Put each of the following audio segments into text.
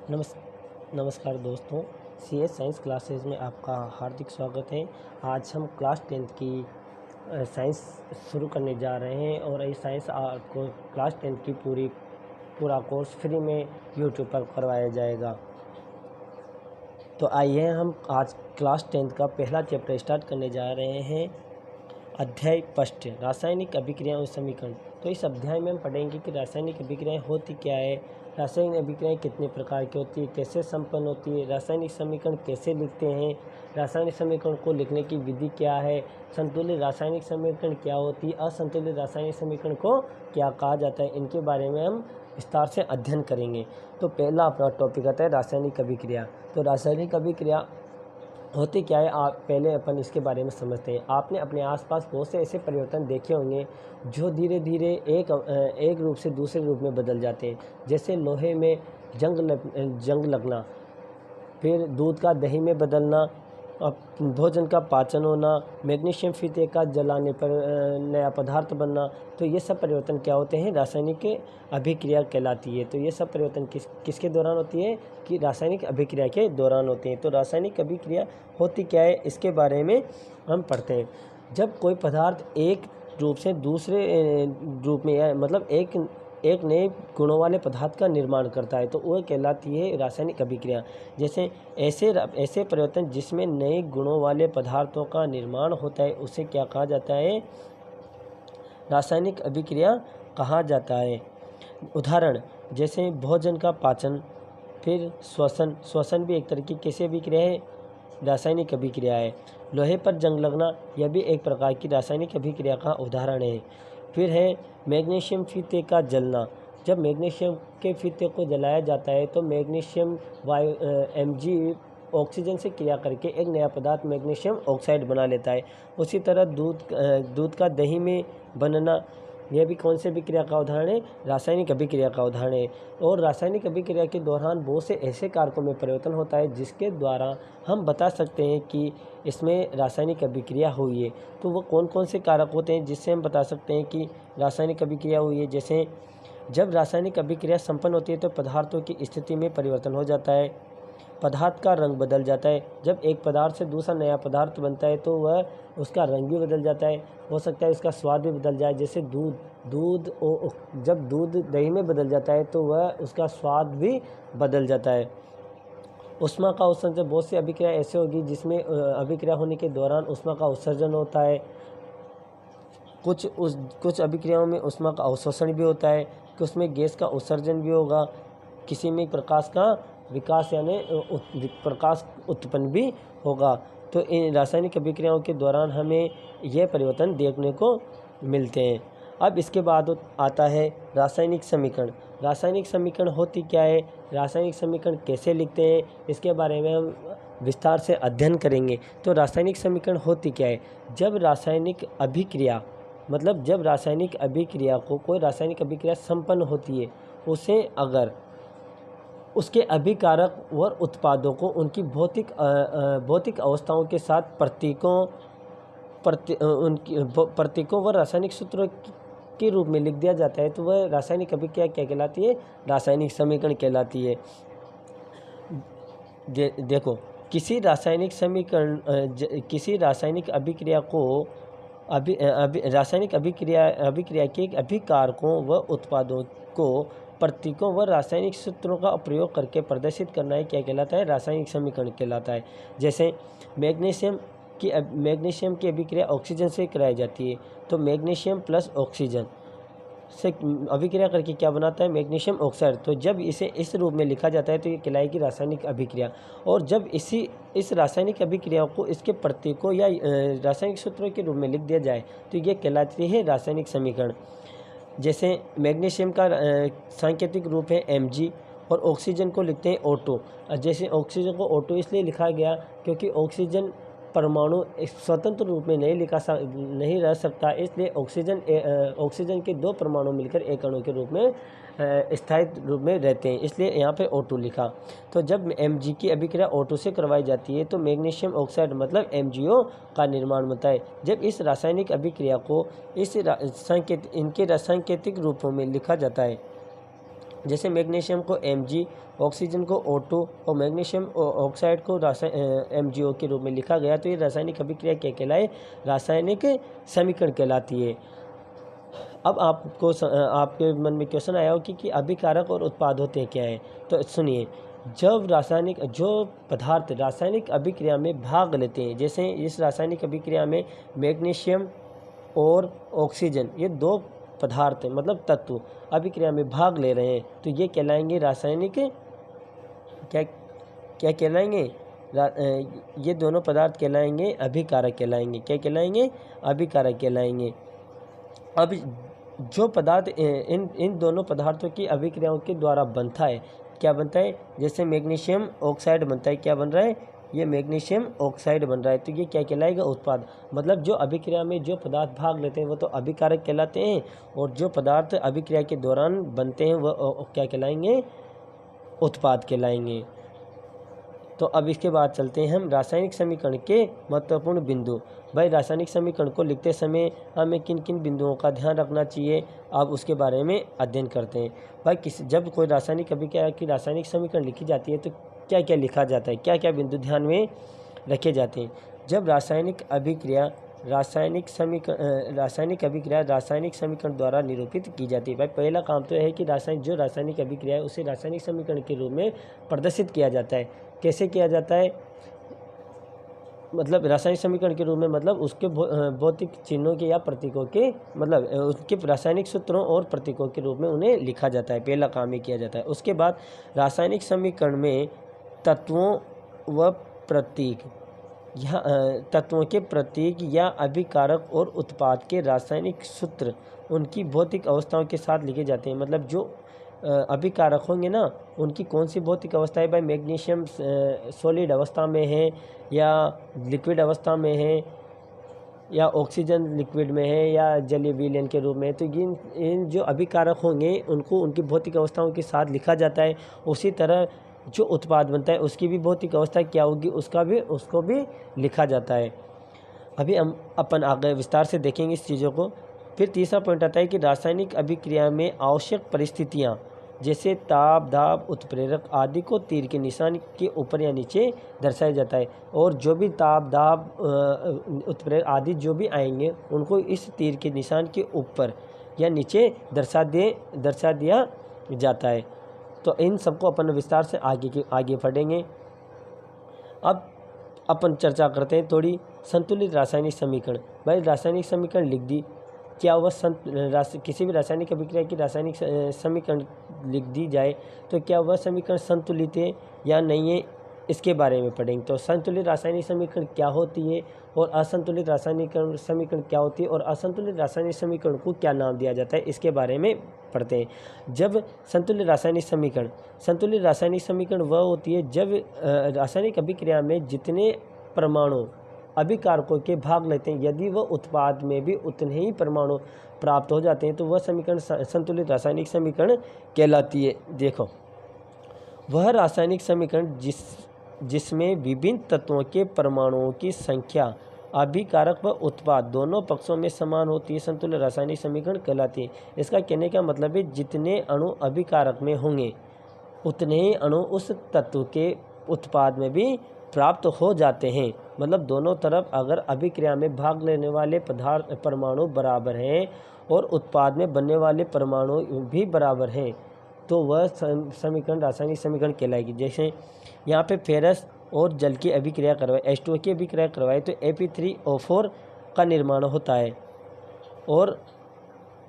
नमस् नमस्कार दोस्तों, सीएस साइंस क्लासेस में आपका हार्दिक स्वागत है। आज हम क्लास 10th की साइंस शुरू करने जा रहे हैं और ये साइंस आपको क्लास 10th की पूरा कोर्स फ्री में यूट्यूब पर करवाया जाएगा। तो आइए हम आज क्लास 10th का पहला चैप्टर स्टार्ट करने जा रहे हैं। अध्याय फर्स्ट, रासायनिक अभिक्रियाएं और समीकरण। तो इस अध्याय में हम पढ़ेंगे कि रासायनिक अभिक्रियाएं होती क्या है, रासायनिक अभिक्रियाएं कितने प्रकार की होती है, कैसे संपन्न होती है, रासायनिक समीकरण कैसे लिखते हैं, रासायनिक समीकरण को लिखने की विधि क्या है, संतुलित रासायनिक समीकरण क्या होती है, असंतुलित रासायनिक समीकरण को क्या कहा जाता है, इनके बारे में हम विस्तार से अध्ययन करेंगे। तो पहला अपना टॉपिक आता है रासायनिक अभिक्रिया। तो रासायनिक अभिक्रिया होती क्या है, आप पहले अपन इसके बारे में समझते हैं। आपने अपने आसपास बहुत से ऐसे परिवर्तन देखे होंगे जो धीरे धीरे एक रूप से दूसरे रूप में बदल जाते हैं। जैसे लोहे में जंग लगना, फिर दूध का दही में बदलना, भोजन का पाचन होना, मैग्नीशियम फीते का जलाने पर नया पदार्थ बनना। तो ये सब परिवर्तन क्या होते हैं, रासायनिक अभिक्रिया कहलाती है। तो ये सब परिवर्तन किसके दौरान होती है कि रासायनिक अभिक्रिया के दौरान होते हैं। तो रासायनिक अभिक्रिया होती क्या है, इसके बारे में हम पढ़ते हैं। जब कोई पदार्थ एक रूप से दूसरे रूप में मतलब एक नए गुणों वाले पदार्थ का निर्माण करता है तो वह कहलाती है रासायनिक अभिक्रिया। जैसे ऐसे परिवर्तन जिसमें नए गुणों वाले पदार्थों का निर्माण होता है उसे क्या कहा जाता है, रासायनिक अभिक्रिया कहा जाता है। उदाहरण जैसे भोजन का पाचन, फिर श्वसन भी एक तरह की कैसी अभिक्रिया है, रासायनिक अभिक्रिया है। लोहे पर जंग लगना, यह भी एक प्रकार की रासायनिक अभिक्रिया का उदाहरण है। फिर है मैग्नीशियम फीते का जलना। जब मैग्नीशियम के फीते को जलाया जाता है तो मैग्नीशियम वायु Mg ऑक्सीजन से क्रिया करके एक नया पदार्थ मैग्नीशियम ऑक्साइड बना लेता है। उसी तरह दूध का दही में बनना, यह भी कौन से अभिक्रिया का उदाहरण है, रासायनिक अभिक्रिया का उदाहरण है। और रासायनिक अभिक्रिया के दौरान बहुत से ऐसे कारकों में परिवर्तन होता है जिसके द्वारा हम बता सकते हैं कि इसमें रासायनिक अभिक्रिया हुई है। तो वो कौन कौन से कारक होते हैं जिससे हम बता सकते हैं कि रासायनिक अभिक्रिया हुई है। जैसे जब रासायनिक अभिक्रिया संपन्न होती है तो पदार्थों की स्थिति में परिवर्तन हो जाता है, पदार्थ का रंग बदल जाता है। जब एक पदार्थ से दूसरा नया पदार्थ बनता है तो वह उसका रंग भी बदल जाता है, हो सकता है उसका स्वाद भी बदल जाए। जैसे जब दूध दही में बदल जाता है तो वह उसका स्वाद भी बदल जाता है। ऊष्मा का उत्सर्जन, बहुत सी अभिक्रिया ऐसे होगी जिसमें अभिक्रिया होने के दौरान ऊष्मा का उत्सर्जन होता है। कुछ अभिक्रियाओं में ऊष्मा का अवशोषण भी होता है, कि उसमें गैस का उत्सर्जन भी होगा, किसी में प्रकाश का विकास यानी प्रकाश उत्पन्न भी होगा। तो इन रासायनिक अभिक्रियाओं के दौरान हमें यह परिवर्तन देखने को मिलते हैं। अब इसके बाद आता है रासायनिक समीकरण। रासायनिक समीकरण होती क्या है, रासायनिक समीकरण कैसे लिखते हैं, इसके बारे में हम विस्तार से अध्ययन करेंगे। तो रासायनिक समीकरण होती क्या है, जब रासायनिक अभिक्रिया जब रासायनिक अभिक्रिया को कोई रासायनिक अभिक्रिया संपन्न होती है, उसे अगर उसके अभिकारक व उत्पादों को उनकी भौतिक अवस्थाओं के साथ प्रतीकों व रासायनिक सूत्रों के रूप में लिख दिया जाता है तो वह रासायनिक अभिक्रिया क्या कहलाती है, रासायनिक समीकरण कहलाती है। देखो, किसी रासायनिक अभिक्रिया को रासायनिक अभिक्रिया के अभिकारकों व उत्पादों को प्रतीकों व रासायनिक सूत्रों का प्रयोग करके प्रदर्शित करना है क्या कहलाता है, रासायनिक समीकरण कहलाता है। जैसे मैग्नीशियम की अभिक्रिया ऑक्सीजन से कराई जाती है तो मैग्नीशियम प्लस ऑक्सीजन से अभिक्रिया करके क्या बनाता है, मैग्नीशियम ऑक्साइड। तो जब इसे इस रूप में लिखा जाता है तो ये कहलाएगी रासायनिक अभिक्रिया। और जब इस रासायनिक अभिक्रिया को इसके प्रतीकों या रासायनिक सूत्रों के रूप में लिख दिया जाए तो ये कहलाती है रासायनिक समीकरण। जैसे मैग्नीशियम का सांकेतिक रूप है Mg और ऑक्सीजन को लिखते हैं O2। जैसे ऑक्सीजन को O2 इसलिए लिखा गया क्योंकि ऑक्सीजन परमाणु स्वतंत्र रूप में नहीं रह सकता, इसलिए ऑक्सीजन के दो परमाणु मिलकर एक अणु के रूप में स्थायी रूप में रहते हैं, इसलिए यहाँ पे O2 लिखा। तो जब Mg की अभिक्रिया O2 से करवाई जाती है तो मैग्नीशियम ऑक्साइड मतलब MgO का निर्माण होता है। जब इस रासायनिक अभिक्रिया को इनके सांकेतिक रूपों में लिखा जाता है जैसे मैग्नीशियम को Mg, ऑक्सीजन को O2 और मैग्नीशियम ऑक्साइड को MgO के रूप में लिखा गया, तो ये रासायनिक अभिक्रिया क्या कहलाए? रासायनिक समीकरण कहलाती है। अब आपके मन में क्वेश्चन आया हो कि अभिकारक और उत्पाद होते क्या है? तो सुनिए, जब जो पदार्थ रासायनिक अभिक्रिया में भाग लेते हैं, जैसे इस रासायनिक अभिक्रिया में मैग्नीशियम और ऑक्सीजन, ये दो पदार्थ मतलब तत्व अभिक्रिया में भाग ले रहे हैं, तो ये कहलाएंगे रासायनिक क्या कहलाएंगे? ये दोनों पदार्थ कहलाएंगे अभिकारक कहलाएंगे। क्या कहलाएंगे? अभिकारक कहलाएंगे। अब जो पदार्थ इन दोनों पदार्थों की अभिक्रियाओं के द्वारा बनता है, क्या बनता है? जैसे मैग्नीशियम ऑक्साइड बनता है, क्या बन रहा है? ये मैग्नीशियम ऑक्साइड बन रहा है, तो ये क्या कहलाएगा? उत्पाद। मतलब जो अभिक्रिया में जो पदार्थ भाग लेते हैं वो तो अभिकारक कहलाते हैं, और जो पदार्थ अभिक्रिया के दौरान बनते हैं वो क्या कहलाएंगे? उत्पाद कहलाएंगे। तो अब इसके बाद चलते हैं हम रासायनिक समीकरण के महत्वपूर्ण बिंदु। भाई, रासायनिक समीकरण को लिखते समय हमें किन किन बिंदुओं का ध्यान रखना चाहिए, अब उसके बारे में अध्ययन करते हैं। भाई, जब कोई रासायनिक अभिक्रिया की रासायनिक समीकरण लिखी जाती है तो क्या क्या लिखा जाता है, क्या क्या बिंदु ध्यान में रखे जाते हैं? जब रासायनिक अभिक्रिया रासायनिक समीकरण द्वारा निरूपित की जाती है। भाई, पहला काम तो है कि रासायनिक अभिक्रिया है उसे रासायनिक समीकरण के रूप में प्रदर्शित किया जाता है। कैसे किया जाता है? मतलब रासायनिक समीकरण के रूप में, मतलब उसके भौतिक चिन्हों के या प्रतीकों के, मतलब उसके रासायनिक सूत्रों और प्रतीकों के रूप में उन्हें लिखा जाता है। पहला काम ही किया जाता है। उसके बाद रासायनिक समीकरण में तत्वों व प्रतीक या तत्वों के प्रतीक या अभिकारक और उत्पाद के रासायनिक सूत्र उनकी भौतिक अवस्थाओं के साथ लिखे जाते हैं। मतलब जो अभिकारक होंगे ना, उनकी कौन सी भौतिक अवस्था है? भाई, मैग्नीशियम सॉलिड अवस्था में है या लिक्विड अवस्था में है, या ऑक्सीजन लिक्विड में है, या जलीय विलयन के रूप में। तो इन जो अभिकारक होंगे उनको उनकी भौतिक अवस्थाओं के साथ लिखा जाता है। उसी तरह जो उत्पाद बनता है उसकी भी भौतिक अवस्था क्या होगी, उसको भी लिखा जाता है। अभी हम अपन आगे विस्तार से देखेंगे इस चीज़ों को। फिर तीसरा पॉइंट आता है कि रासायनिक अभिक्रिया में आवश्यक परिस्थितियाँ, जैसे ताप, दाब, उत्प्रेरक आदि को तीर के निशान के ऊपर या नीचे दर्शाया जाता है। और जो भी ताप, दाब, उत्प्रेरक आदि जो भी आएंगे उनको इस तीर के निशान के ऊपर या नीचे दर्शा दिया जाता है। तो इन सबको अपन विस्तार से आगे पढ़ेंगे। अब अपन चर्चा करते हैं थोड़ी संतुलित रासायनिक समीकरण। भाई, रासायनिक समीकरण लिख दी, क्या वह किसी भी रासायनिक अभिक्रिया की रासायनिक समीकरण लिख दी जाए तो क्या वह समीकरण संतुलित है या नहीं है, इसके बारे में पढ़ेंगे। तो संतुलित रासायनिक समीकरण क्या होती है और असंतुलित रासायनिक समीकरण क्या होती है, और असंतुलित रासायनिक समीकरण को क्या नाम दिया जाता है, इसके बारे में पढ़ते हैं। जब संतुलित रासायनिक समीकरण वह होती है जब रासायनिक अभिक्रिया में जितने परमाणु अभिकारकों के भाग लेते हैं, यदि वह उत्पाद में भी उतने ही परमाणु प्राप्त हो जाते हैं तो वह समीकरण संतुलित रासायनिक समीकरण कहलाती है। देखो, वह रासायनिक समीकरण जिसमें विभिन्न तत्वों के परमाणुओं की संख्या अभिकारक व उत्पाद दोनों पक्षों में समान होती है, संतुलित रासायनिक समीकरण कहलाती है। इसका कहने का मतलब है जितने अणु अभिकारक में होंगे उतने ही अणु उस तत्व के उत्पाद में भी प्राप्त हो जाते हैं। मतलब दोनों तरफ अगर अभिक्रिया में भाग लेने वाले परमाणु बराबर हैं और उत्पाद में बनने वाले परमाणु भी बराबर हैं तो वह समीकरण रासायनिक समीकरण कहलाएगी। जैसे यहाँ पे फेरस और जल की अभिक्रिया करवाए, H2O की अभिक्रिया करवाए तो Fe3O4 का निर्माण होता है और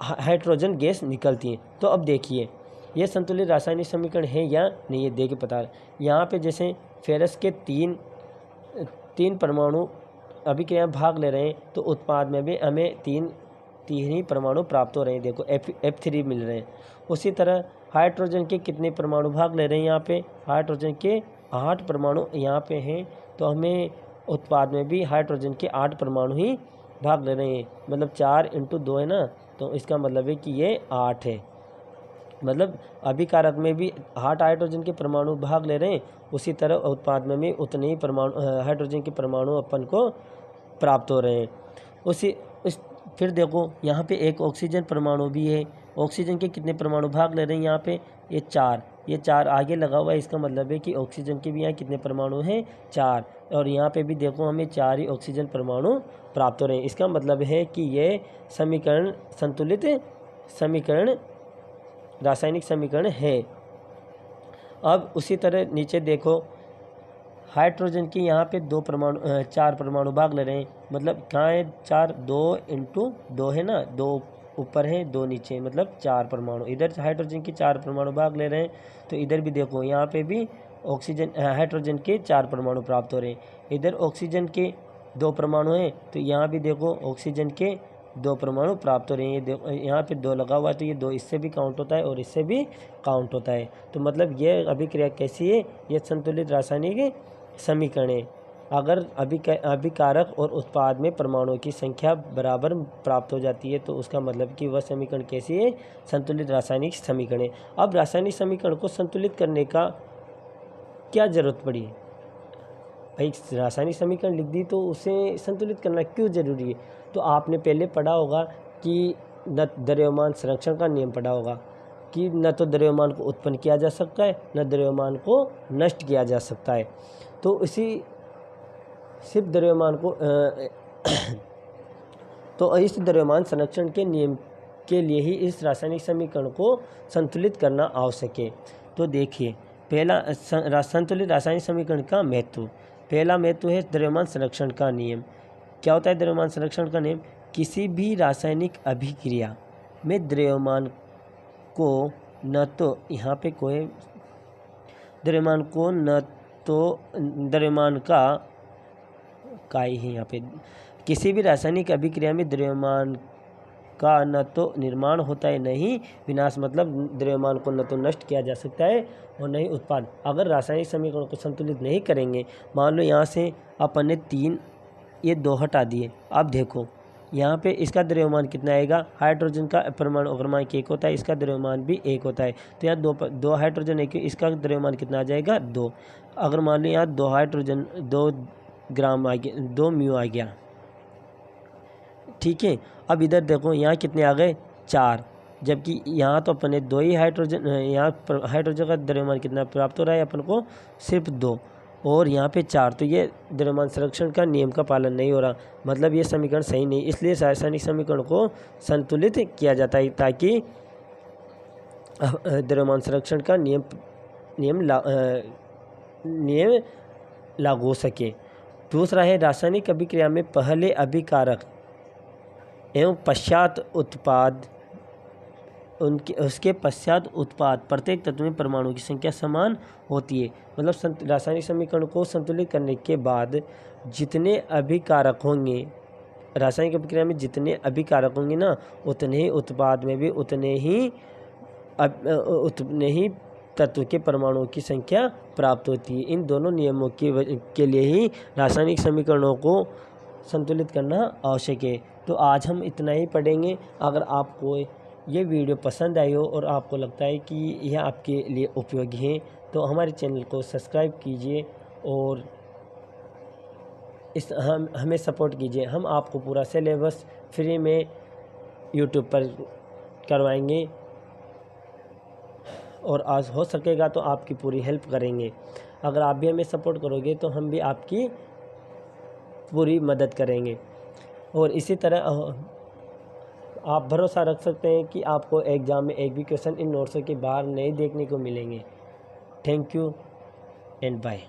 हाइड्रोजन गैस निकलती है। तो अब देखिए ये संतुलित रासायनिक समीकरण है या नहीं, ये देख के पता है। यहाँ पे जैसे फेरस के तीन परमाणु अभिक्रिया में भाग ले रहे हैं तो उत्पाद में भी हमें तीन ही परमाणु प्राप्त हो रहे हैं। देखो F3 मिल रहे हैं। उसी तरह हाइड्रोजन के कितने परमाणु भाग ले रहे हैं? यहाँ पे हाइड्रोजन के 8 परमाणु यहाँ पे हैं, तो हमें उत्पाद में भी हाइड्रोजन के 8 परमाणु ही भाग ले रहे हैं। मतलब 4 × 2 है ना, तो इसका मतलब है कि ये 8 है। मतलब अभिकारक में भी 8 हाइड्रोजन के परमाणु भाग ले रहे हैं, उसी तरह उत्पाद में भी उतने ही हाइड्रोजन के परमाणु अपन को प्राप्त हो रहे हैं। फिर देखो यहाँ पे एक ऑक्सीजन परमाणु भी है। ऑक्सीजन के कितने परमाणु भाग ले रहे हैं? यहाँ पे ये 4 आगे लगा हुआ है, इसका मतलब है कि ऑक्सीजन के भी यहाँ कितने परमाणु हैं, 4। और यहाँ पे भी देखो हमें 4 ही ऑक्सीजन परमाणु प्राप्त हो रहे हैं। इसका मतलब है कि ये समीकरण संतुलित समीकरण रासायनिक समीकरण है। अब उसी तरह नीचे देखो हाइड्रोजन की यहाँ पे 4 परमाणु भाग ले रहे हैं, मतलब कहाँ है 4, 2 × 2 है ना, 2 ऊपर है 2 नीचे, मतलब 4 परमाणु। इधर हाइड्रोजन की 4 परमाणु भाग ले रहे हैं, तो इधर भी देखो यहाँ पे भी हाइड्रोजन के 4 परमाणु प्राप्त हो रहे हैं। इधर ऑक्सीजन के 2 परमाणु हैं, तो यहाँ भी देखो ऑक्सीजन के 2 परमाणु प्राप्त हो रहे हैं। ये देखो यहाँ पे 2 लगा हुआ है, तो ये 2 इससे भी काउंट होता है और इससे भी काउंट होता है। तो मतलब ये अभिक्रिया कैसी है, ये संतुलित रासायनिक समीकरण है। अगर अभिकारक और उत्पाद में परमाणुओं की संख्या बराबर प्राप्त हो जाती है, तो उसका मतलब कि वह समीकरण कैसी है, संतुलित रासायनिक समीकरण है। अब रासायनिक समीकरण को संतुलित करने का क्या ज़रूरत पड़ी? भाई रासायनिक समीकरण लिख दी तो उसे संतुलित करना क्यों ज़रूरी है? तो आपने पहले पढ़ा होगा कि न द्रव्यमान संरक्षण का नियम पढ़ा होगा कि न तो द्रव्यमान को उत्पन्न किया जा सकता है, न द्रव्यमान को नष्ट किया जा सकता है। तो सिर्फ द्रव्यमान को तो इस द्रव्यमान संरक्षण के नियम के लिए ही इस रासायनिक समीकरण को संतुलित करना आवश्यक है। तो देखिए पहला संतुलित रासायनिक समीकरण का महत्व, पहला महत्व है द्रव्यमान संरक्षण का नियम। क्या होता है द्रव्यमान संरक्षण का नियम? किसी भी रासायनिक अभिक्रिया में द्रव्यमान को न तो यहाँ पे कोई द्रव्यमान को न तो द्रव्यमान का ही है यहाँ पे, किसी भी रासायनिक अभिक्रिया में द्रव्यमान का न तो निर्माण होता है, न ही विनाश, मतलब द्रव्यमान को न तो नष्ट किया जा सकता है और न ही उत्पाद। अगर रासायनिक समीकरण को संतुलित नहीं करेंगे, मान लो यहाँ से अपन ने 3 ये 2 हटा दिए, अब देखो यहाँ पे इसका द्रव्यमान कितना आएगा, हाइड्रोजन का परमाणु क्रमांक 1 होता है, इसका द्रव्यमान भी 1 होता है, तो यहाँ 2 हाइड्रोजन 1, इसका द्रव्यमान कितना आ जाएगा 2। अगर मान लो यहाँ 2 हाइड्रोजन 2 ग्राम आ गया, 2 म्यू आ गया, ठीक है। अब इधर देखो यहाँ कितने आ गए 4, जबकि यहाँ तो अपने 2 ही हाइड्रोजन, यहाँ हाइड्रोजन का द्रव्यमान कितना प्राप्त हो रहा है अपन को, सिर्फ 2, और यहाँ पे 4, तो ये द्रव्यमान संरक्षण का नियम का पालन नहीं हो रहा, मतलब ये समीकरण सही नहीं। इसलिए रासायनिक समीकरण को संतुलित किया जाता है ताकि द्रव्यमान संरक्षण का नियम लागू हो सके। दूसरा है रासायनिक अभिक्रिया में पहले अभिकारक एवं पश्चात उत्पाद, उसके पश्चात उत्पाद प्रत्येक तत्व में परमाणु की संख्या समान होती है। मतलब रासायनिक समीकरण को संतुलित करने के बाद जितने अभिकारक होंगे, रासायनिक अभिक्रिया में जितने अभिकारक होंगे ना, उतने ही उत्पाद में भी उतने ही तत्व के परमाणुओं की संख्या प्राप्त होती है। इन दोनों नियमों के लिए ही रासायनिक समीकरणों को संतुलित करना आवश्यक है। तो आज हम इतना ही पढ़ेंगे। अगर आपको ये वीडियो पसंद आई हो और आपको लगता है कि यह आपके लिए उपयोगी है, तो हमारे चैनल को सब्सक्राइब कीजिए और हमें सपोर्ट कीजिए। हम आपको पूरा सिलेबस फ्री में यूट्यूब पर करवाएंगे और आज हो सकेगा तो आपकी पूरी हेल्प करेंगे। अगर आप भी हमें सपोर्ट करोगे तो हम भी आपकी पूरी मदद करेंगे। और इसी तरह आप भरोसा रख सकते हैं कि आपको एग्ज़ाम में एक भी क्वेश्चन इन नोट्सों के बाहर नहीं देखने को मिलेंगे। Thank you and bye.